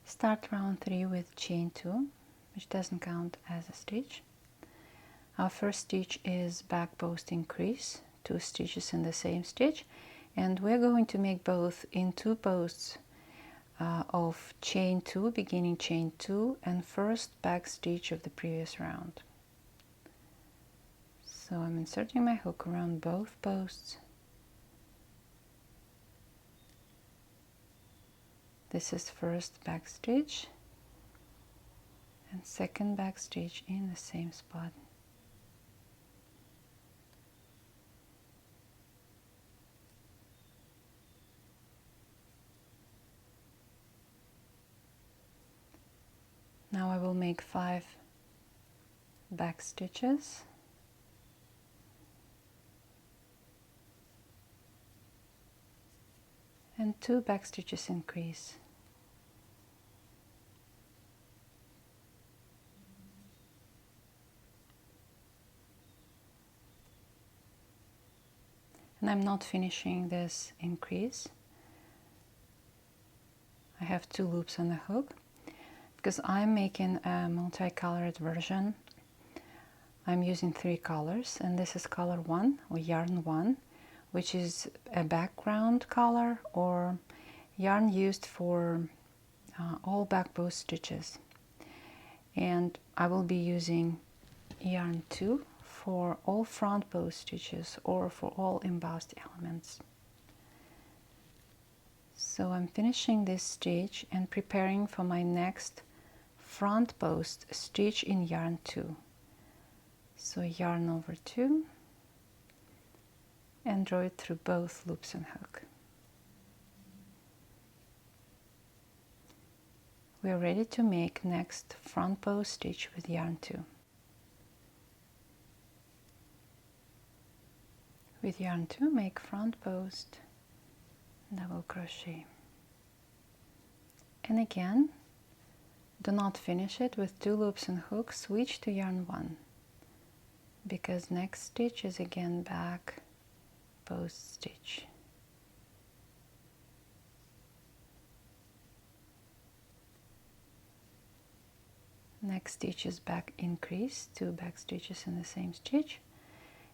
Start round 3 with chain 2, which doesn't count as a stitch. Our first stitch is back post increase, 2 stitches in the same stitch, and we're going to make both in 2 posts of chain 2, beginning chain 2 and first back stitch of the previous round. So I'm inserting my hook around both posts. This is first back stitch and second back stitch in the same spot. Now I will make 5 back stitches and 2 back stitches increase. And I'm not finishing this increase. I have 2 loops on the hook because I'm making a multicolored version. I'm using 3 colors, and this is color 1 or yarn 1, which is a background color or yarn used for all back post stitches. And I will be using yarn 2 for all front post stitches or for all embossed elements. So I'm finishing this stitch and preparing for my next front post stitch in yarn 2. So yarn over 2 and draw it through both loops and hook. We are ready to make next front post stitch with yarn 2. With yarn 2, make front post, double crochet, and again do not finish it with 2 loops and hook. Switch to yarn 1 because next stitch is again back post stitch. Next stitch is back increase, 2 back stitches in the same stitch,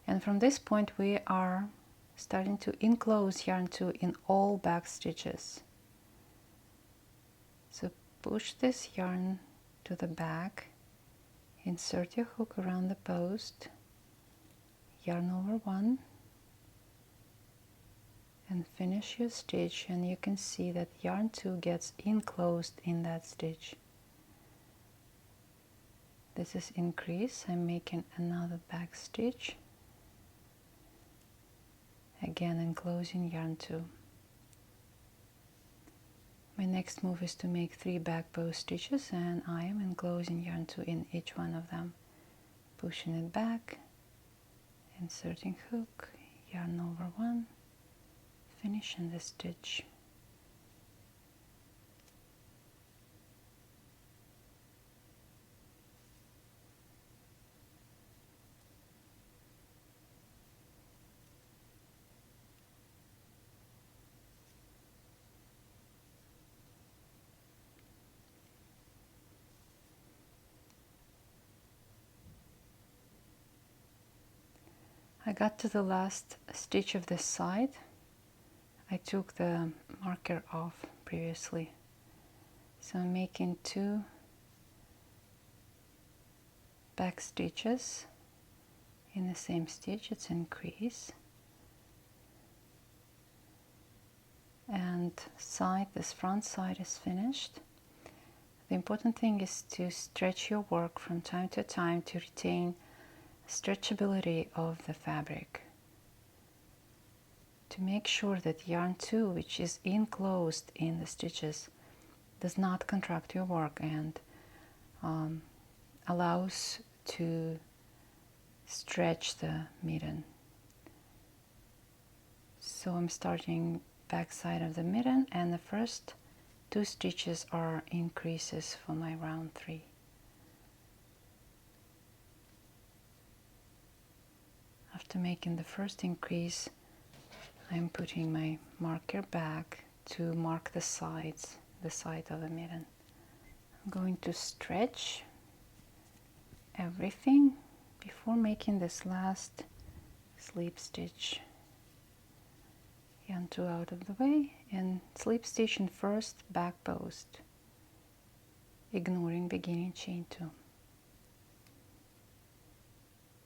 and from this point we are starting to enclose yarn 2 in all back stitches. So push this yarn to the back, insert your hook around the post, yarn over 1 and finish your stitch, and you can see that yarn 2 gets enclosed in that stitch. This is increase. I'm making another back stitch, again enclosing yarn 2. My next move is to make 3 back post stitches, and I am enclosing yarn 2 in each one of them, pushing it back, inserting hook, yarn over 1, finishing the stitch. I got to the last stitch of this side. I took the marker off previously, so I'm making 2 back stitches in the same stitch. It's increase, and this front side is finished. The important thing is to stretch your work from time to time to retain stretchability of the fabric, to make sure that yarn 2, which is enclosed in the stitches, does not contract your work and allows to stretch the mitten. So I'm starting back side of the mitten, and the first 2 stitches are increases for my round 3. After making the first increase, I'm putting my marker back to mark the sides, the side of the mitten. I'm going to stretch everything before making this last slip stitch. Yarn 2 out of the way and slip stitch in first back post, ignoring beginning chain 2.